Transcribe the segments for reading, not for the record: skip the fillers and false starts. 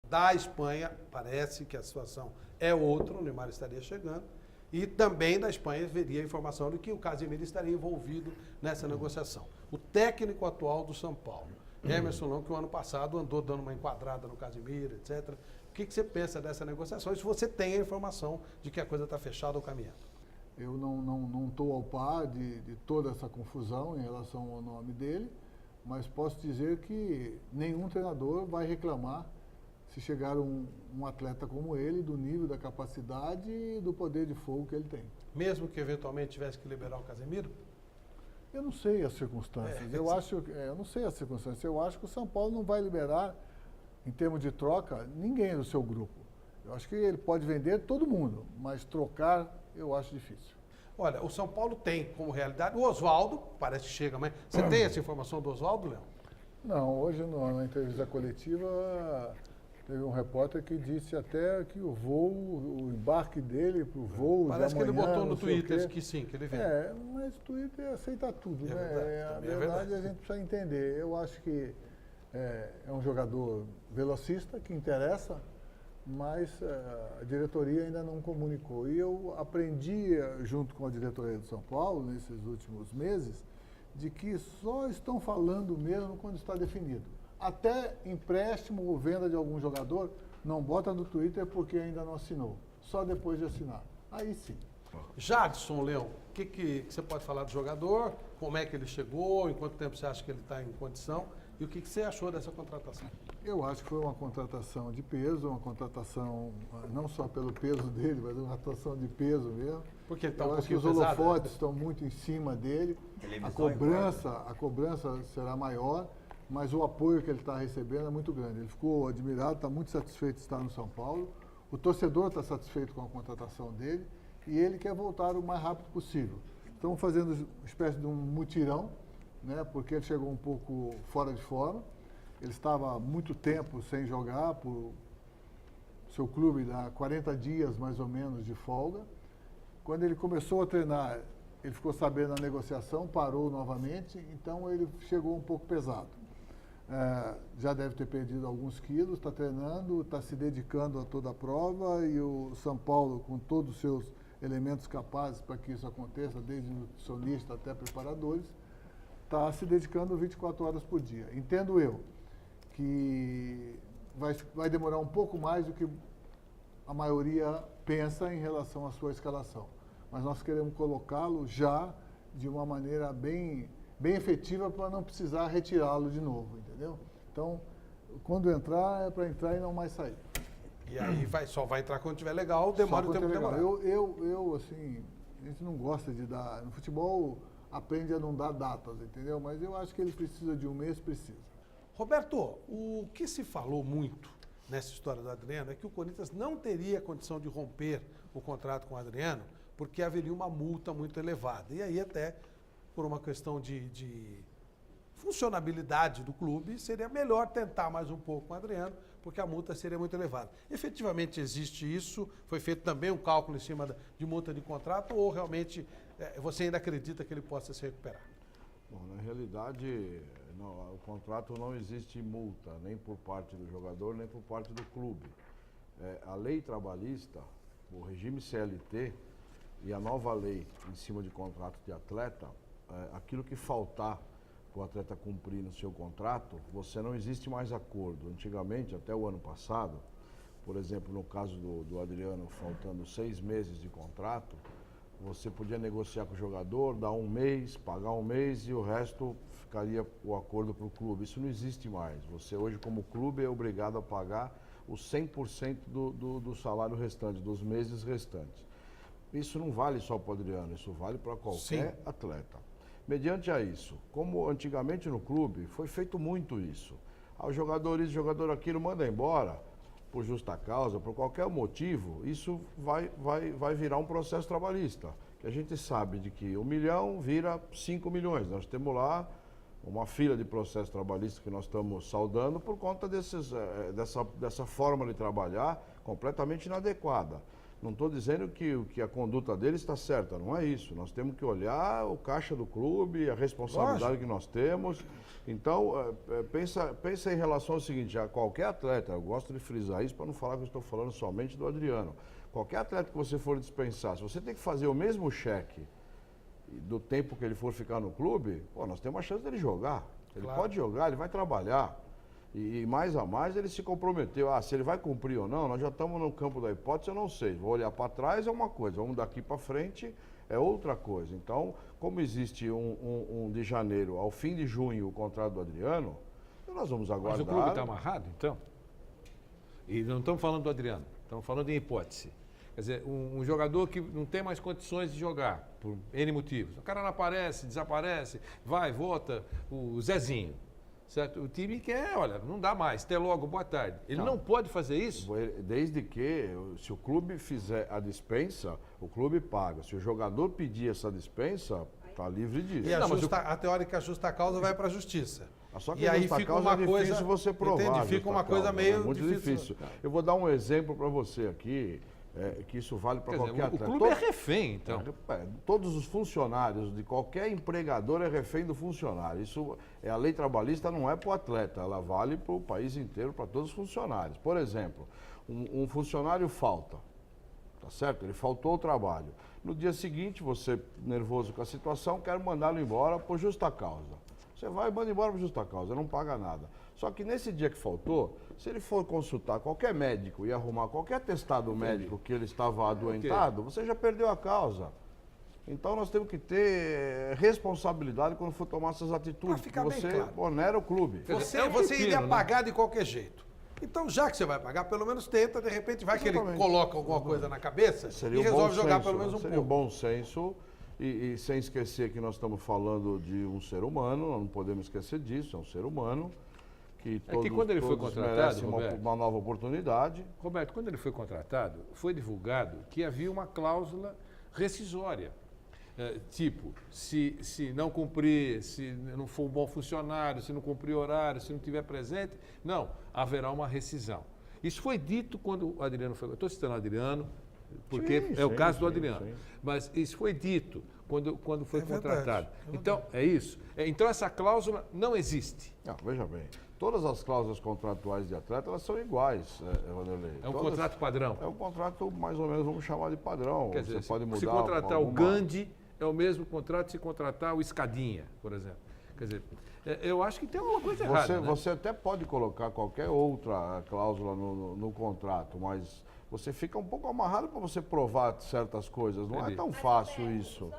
Da Espanha, parece que a situação é outra, o Neymar estaria chegando. E também da Espanha veria a informação de que o Casemiro estaria envolvido nessa negociação. O técnico atual do São Paulo, Emerson Long, que o ano passado andou dando uma enquadrada no Casemiro, etc. O que você pensa dessa negociação? E se você tem a informação de que a coisa está fechada ou caminhando? Eu não estou ao par de toda essa confusão em relação ao nome dele, mas posso dizer que nenhum treinador vai reclamar se chegar um atleta como ele, do nível, da capacidade e do poder de fogo que ele tem. Mesmo que eventualmente tivesse que liberar o Casemiro? Eu não sei as circunstâncias. Eu não sei as circunstâncias. Eu acho que o São Paulo não vai liberar, em termos de troca, ninguém do seu grupo. Eu acho que ele pode vender todo mundo, mas trocar eu acho difícil. Olha, o São Paulo tem como realidade, o Oswaldo, parece que chega, mas você tem essa informação do Oswaldo, Léo? Não, hoje na entrevista coletiva teve um repórter que disse até que o voo, o embarque dele para o voo parece de amanhã, que ele botou no Twitter que sim, que ele vem. Mas o Twitter aceita tudo, É né? verdade, A verdade a gente precisa entender. Eu acho que é um jogador velocista que interessa, mas a diretoria ainda não comunicou. E eu aprendi, junto com a diretoria do São Paulo, nesses últimos meses, de que só estão falando mesmo quando está definido. Até empréstimo ou venda de algum jogador, não bota no Twitter porque ainda não assinou. Só depois de assinar. Aí sim. Jadson, Leão, o que você pode falar do jogador? Como é que ele chegou? Em quanto tempo você acha que ele está em condição? E o que você achou dessa contratação? Eu acho que foi uma contratação de peso, uma contratação não só pelo peso dele, mas uma contratação de peso mesmo. Porque ele está Eu um acho que pouquinho os pesado, holofotes estão muito em cima dele. A cobrança será maior, mas o apoio que ele está recebendo é muito grande. Ele ficou admirado, está muito satisfeito de estar no São Paulo. O torcedor está satisfeito com a contratação dele e ele quer voltar o mais rápido possível. Estamos fazendo uma espécie de um mutirão, né, porque ele chegou um pouco fora de forma. Ele estava há muito tempo sem jogar, por seu clube dá 40 dias mais ou menos de folga. Quando ele começou a treinar, ele ficou sabendo da negociação, parou novamente, então ele chegou um pouco pesado. Já deve ter perdido alguns quilos, está treinando, está se dedicando a toda a prova e o São Paulo, com todos os seus elementos capazes para que isso aconteça, desde nutricionista até preparadores, está se dedicando 24 horas por dia. Entendo eu que vai demorar um pouco mais do que a maioria pensa em relação à sua escalação. Mas nós queremos colocá-lo já de uma maneira bem efetiva para não precisar retirá-lo de novo, entendeu? Então, quando entrar, é para entrar e não mais sair. E aí só vai entrar quando tiver legal, demora o tempo que demorar. Eu, assim, a gente não gosta de dar... No futebol, aprende a não dar datas, entendeu? Mas eu acho que ele precisa de um mês, precisa. Roberto, o que se falou muito nessa história do Adriano é que o Corinthians não teria condição de romper o contrato com o Adriano porque haveria uma multa muito elevada. E aí até por uma questão de funcionabilidade do clube, seria melhor tentar mais um pouco com o Adriano, porque a multa seria muito elevada. Efetivamente existe isso? Foi feito também um cálculo em cima de multa de contrato ou realmente você ainda acredita que ele possa se recuperar? Bom, na realidade, o contrato não existe multa, nem por parte do jogador, nem por parte do clube. A lei trabalhista, o regime CLT e a nova lei em cima de contrato de atleta, aquilo que faltar para o atleta cumprir no seu contrato, você não existe mais acordo. Antigamente, até o ano passado, por exemplo, no caso do Adriano, faltando 6 meses de contrato, você podia negociar com o jogador, dar um mês, pagar um mês e o resto ficaria o acordo para o clube. Isso não existe mais. Você hoje, como clube, é obrigado a pagar os 100% do salário restante, dos meses restantes. Isso não vale só para o Adriano, isso vale para qualquer atleta. Mediante a isso, como antigamente no clube, foi feito muito isso. O jogador isso, o jogador aquilo, manda embora, por justa causa, por qualquer motivo, isso vai virar um processo trabalhista. Que a gente sabe de que 1 milhão vira 5 milhões. Nós temos lá uma fila de processos trabalhistas que nós estamos saudando por conta dessa forma de trabalhar completamente inadequada. Não estou dizendo que a conduta dele está certa, não é isso. Nós temos que olhar o caixa do clube, a responsabilidade que nós temos. Então, pensa em relação ao seguinte, a qualquer atleta, eu gosto de frisar isso para não falar que eu estou falando somente do Adriano. Qualquer atleta que você for dispensar, se você tem que fazer o mesmo cheque do tempo que ele for ficar no clube, nós temos a chance dele jogar. Ele pode jogar, ele vai trabalhar. E mais a mais ele se comprometeu. Se ele vai cumprir ou não, nós já estamos no campo da hipótese, eu não sei. Vou olhar para trás é uma coisa, vamos daqui para frente é outra coisa. Então, como existe um de janeiro ao fim de junho o contrato do Adriano, nós vamos aguardar. Mas o clube está amarrado, então? E não estamos falando do Adriano, estamos falando em hipótese. Quer dizer, um jogador que não tem mais condições de jogar, por N motivos. O cara não aparece, desaparece, vai, volta, o Zezinho. Certo? O time quer, olha, não dá mais, até logo, boa tarde. Ele não pode fazer isso? Desde que, se o clube fizer a dispensa, o clube paga. Se o jogador pedir essa dispensa, está livre disso. E a teórica justa causa vai para a justiça. Só que e aí fica uma coisa difícil você provar. Entende? Fica uma coisa meio muito difícil. Eu vou dar um exemplo para você aqui. Que isso vale para qualquer atleta. O clube é refém, então. Todos os funcionários de qualquer empregador é refém do funcionário. Isso a lei trabalhista não é para o atleta, ela vale para o país inteiro, para todos os funcionários. Por exemplo, um funcionário falta, tá certo? Ele faltou ao trabalho. No dia seguinte, você, nervoso com a situação, quer mandá-lo embora por justa causa. Você vai e manda embora por justa causa, não paga nada. Só que nesse dia que faltou, se ele for consultar qualquer médico e arrumar qualquer atestado médico que ele estava adoentado, você já perdeu a causa. Então nós temos que ter responsabilidade quando for tomar essas atitudes. Ficar você bem claro. onera o clube. Você iria pagar de qualquer jeito. Então, já que você vai pagar, pelo menos tenta, de repente vai que ele coloca alguma coisa na cabeça e resolve jogar pelo menos um pouco. Seria um bom senso. E sem esquecer que nós estamos falando de um ser humano, não podemos esquecer disso, é um ser humano. Que quando ele foi contratado, uma nova oportunidade. Roberto, quando ele foi contratado, foi divulgado que havia uma cláusula rescisória. Tipo, se não cumprir, se não for um bom funcionário, se não cumprir horário, se não estiver presente, não, haverá uma rescisão. Isso foi dito quando o Adriano foi... Estou citando o Adriano, porque é o caso do Adriano. Sim. Mas isso foi dito quando foi contratado. Então, é isso. Então, essa cláusula não existe. Não, veja bem. Todas as cláusulas contratuais de atleta, elas são iguais, Vanderlei. É um contrato padrão? É um contrato, mais ou menos, vamos chamar de padrão. Quer dizer, você pode mudar se contratar o Gandhi, é o mesmo contrato se contratar o Escadinha, por exemplo. Quer dizer, eu acho que tem alguma coisa errada. Você até pode colocar qualquer outra cláusula no contrato, mas você fica um pouco amarrado para você provar certas coisas. Não é tão fácil isso.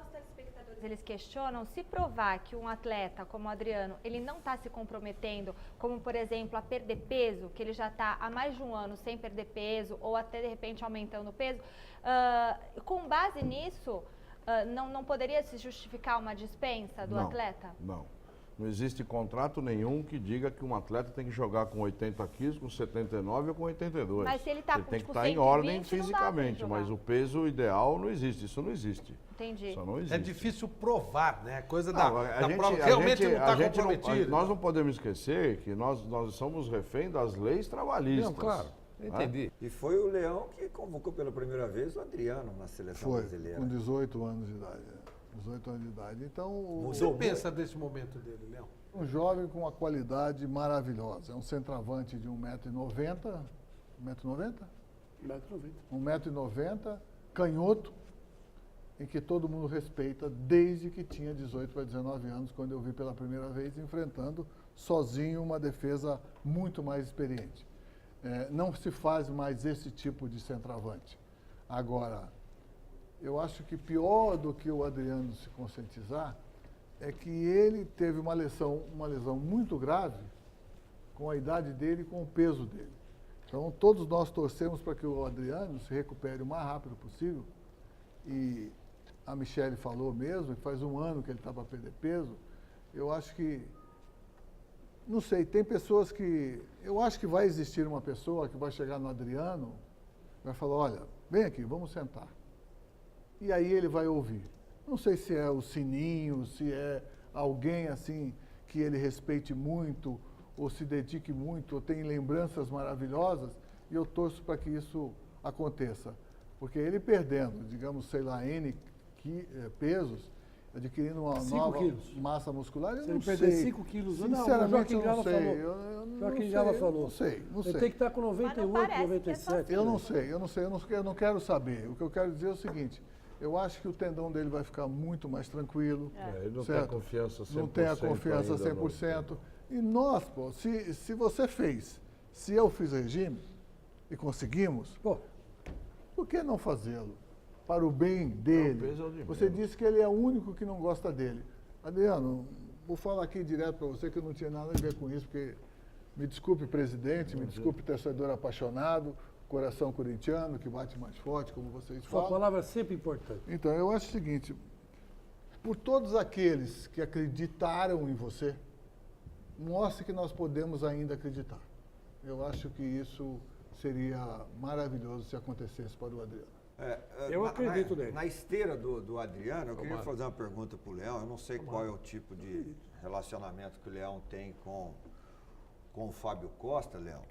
Eles questionam se provar que um atleta como o Adriano, ele não está se comprometendo, como por exemplo a perder peso, que ele já está há mais de um ano sem perder peso ou até de repente aumentando o peso, com base nisso, não poderia se justificar uma dispensa do atleta? Não existe contrato nenhum que diga que um atleta tem que jogar com 80 quilos, com 79 ou com 82. Mas se ele está com tem que tipo, estar 120, em ordem fisicamente, mas o peso ideal não existe, isso não existe. Entendi. Isso não existe. É difícil provar, né? Coisa prova. Realmente não está comprometido. Nós não podemos esquecer que nós somos refém das leis trabalhistas. Não, claro, entendi. E foi o Leão que convocou pela primeira vez o Adriano na seleção brasileira. Com 18 anos de idade. 18 anos de idade. Então, o que você pensa desse momento dele, Leão? Um jovem com uma qualidade maravilhosa. É um centroavante de 1,90m. 1,90m? 1,90m, canhoto, em que todo mundo respeita desde que tinha 18 para 19 anos, quando eu vi pela primeira vez enfrentando sozinho uma defesa muito mais experiente. Não se faz mais esse tipo de centroavante. Agora, eu acho que pior do que o Adriano se conscientizar é que ele teve uma lesão muito grave com a idade dele e com o peso dele. Então, todos nós torcemos para que o Adriano se recupere o mais rápido possível. E a Michele falou mesmo, que faz um ano que ele está para perder peso. Eu acho que, não sei, tem pessoas que... Eu acho que vai existir uma pessoa que vai chegar no Adriano, vai falar, olha, vem aqui, vamos sentar. E aí ele vai ouvir. Não sei se é o Sininho, se é alguém assim que ele respeite muito, ou se dedique muito, ou tem lembranças maravilhosas, e eu torço para que isso aconteça. Porque ele perdendo, digamos, sei lá, N pesos, adquirindo uma 5 nova quilos. massa muscular, eu Se não ele perder sei. 5 quilos, Sinceramente, não, o eu não Joaquim sei. Gava Eu falou. não Joaquim sei, Gava eu falou. não sei, não Ele sei. tem que estar com Mas não 98, parece que é só 97. Eu não quero saber. O que eu quero dizer é o seguinte, eu acho que o tendão dele vai ficar muito mais tranquilo. Ele não certo? tem a confiança 100%. Não tem a confiança ainda no 100%. E nós, pô, se você fez, se eu fiz regime e conseguimos, Pô, por que não fazê-lo? Para o bem dele. peso é o de Você menos. disse que ele é o único que não gosta dele. Adriano, vou falar aqui direto para você que eu não tinha nada a ver com isso, porque me desculpe, presidente, me desculpe, torcedor apaixonado, coração corintiano, que bate mais forte, como vocês a falam. palavra é sempre importante. Então, eu acho o seguinte, por todos aqueles que acreditaram em você, mostre que nós podemos ainda acreditar. Eu acho que isso seria maravilhoso se acontecesse para o Adriano. Eu acredito nele. Na esteira do Adriano, eu queria fazer uma pergunta para o Leão. Eu não sei qual é o tipo de relacionamento que o Leão tem com o Fábio Costa, Leão.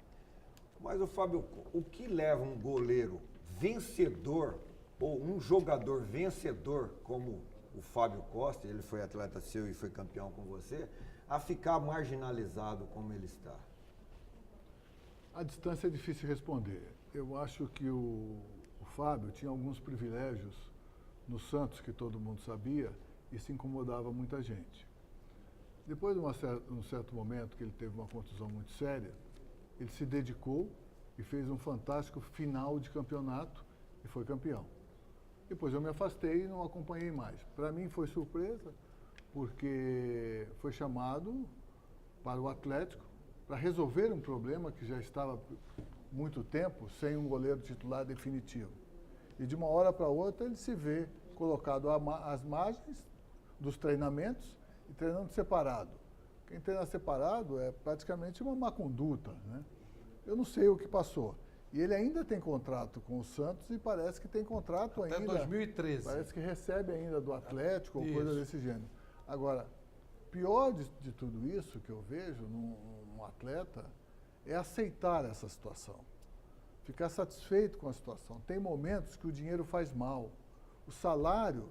Mas o que leva um goleiro vencedor ou um jogador vencedor como o Fábio Costa, ele foi atleta seu e foi campeão com você, a ficar marginalizado como ele está? A distância é difícil responder. Eu acho que o Fábio tinha alguns privilégios no Santos que todo mundo sabia e isso incomodava muita gente. Depois de um certo momento que ele teve uma contusão muito séria, ele se dedicou e fez um fantástico final de campeonato e foi campeão. Depois eu me afastei e não acompanhei mais. Para mim foi surpresa, porque foi chamado para o Atlético para resolver um problema que já estava muito tempo sem um goleiro titular definitivo. E de uma hora para outra ele se vê colocado às margens dos treinamentos e treinando separado. Quem treina separado é praticamente uma má conduta, né? Eu não sei o que passou. E ele ainda tem contrato com o Santos e parece que tem contrato Até ainda. 2013. Parece que recebe ainda do Atlético ou coisa Isso. desse gênero. Agora, pior de tudo isso que eu vejo num atleta é aceitar essa situação. Ficar satisfeito com a situação. Tem momentos que o dinheiro faz mal. O salário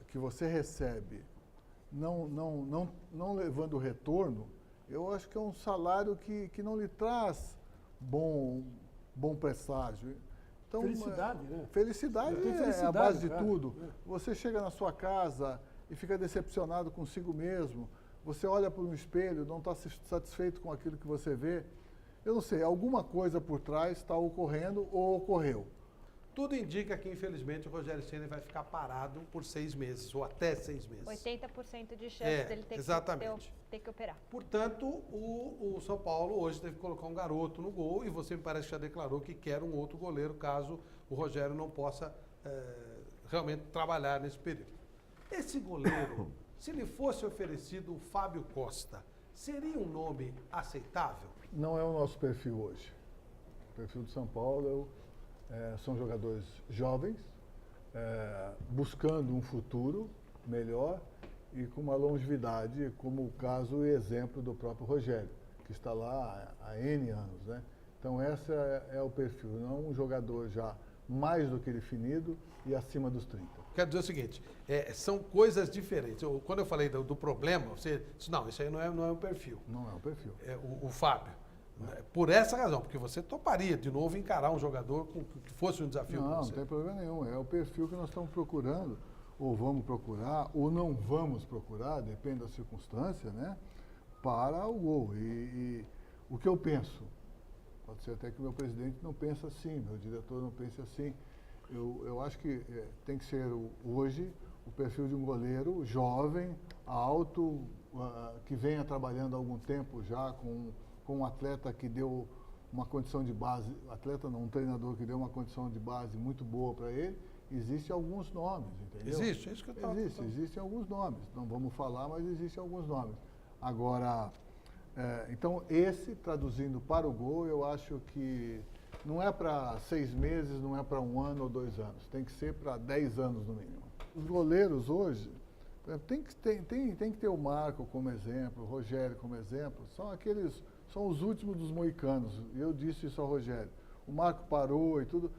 que você recebe não levando retorno, eu acho que é um salário que não lhe traz bom presságio. Então, Felicidade, né? Felicidade Tem é a felicidade, base de cara. tudo. Você chega na sua casa e fica decepcionado consigo mesmo. Você olha para um espelho, não está satisfeito com aquilo que você vê. Eu não sei, alguma coisa por trás está ocorrendo ou ocorreu. Tudo indica que, infelizmente, o Rogério Ceni vai ficar parado por 6 meses, ou até 6 meses. 80% de chance dele ter ter que operar. Portanto, o São Paulo hoje teve que colocar um garoto no gol e você me parece que já declarou que quer um outro goleiro caso o Rogério não possa realmente trabalhar nesse período. Esse goleiro, se lhe fosse oferecido o Fábio Costa, seria um nome aceitável? Não é o nosso perfil hoje. O perfil do São Paulo são jogadores jovens, buscando um futuro melhor e com uma longevidade, como o caso e exemplo do próprio Rogério, que está lá há N anos, né? Então, esse é o perfil, não um jogador já mais do que definido e acima dos 30. Quero dizer o seguinte, são coisas diferentes. Quando eu falei do problema, você disse, não, isso aí não é um perfil. Não é o perfil. O Fábio. Por essa razão, porque você toparia de novo encarar um jogador que fosse um desafio para Não, você. não tem problema nenhum. É o perfil que nós estamos procurando, ou vamos procurar, ou não vamos procurar, depende da circunstância, né? Para o gol. E o que eu penso, pode ser até que o meu presidente não pense assim, meu diretor não pense assim. Eu acho que tem que ser hoje o perfil de um goleiro jovem, alto, que venha trabalhando há algum tempo já com um atleta que deu uma condição de base, atleta não, um treinador que deu uma condição de base muito boa para ele. Existem alguns nomes, entendeu? Existe, é isso que eu estava falando. Existem alguns nomes, não vamos falar, mas existem alguns nomes. Agora, então esse, traduzindo para o gol, eu acho que não é para 6 meses, não é para 1 ano ou 2 anos, tem que ser para 10 anos no mínimo. Os goleiros hoje, tem que ter o Marco como exemplo, o Rogério como exemplo, são os últimos dos moicanos, e eu disse isso ao Rogério. O Marco parou e tudo.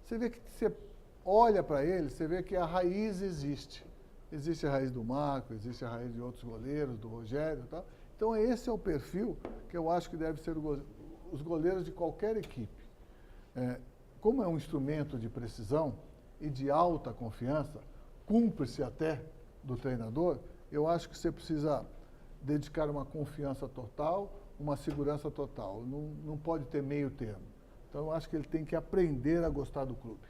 você vê que você olha para ele, você vê que a raiz existe. Existe a raiz do Marco, existe a raiz de outros goleiros, do Rogério e tal. Então, esse é o perfil que eu acho que deve ser os goleiros de qualquer equipe. Como é um instrumento de precisão e de alta confiança, cumpre-se até do treinador, eu acho que você precisa dedicar uma confiança total, uma segurança total. Não pode ter meio termo. Então, eu acho que ele tem que aprender a gostar do clube.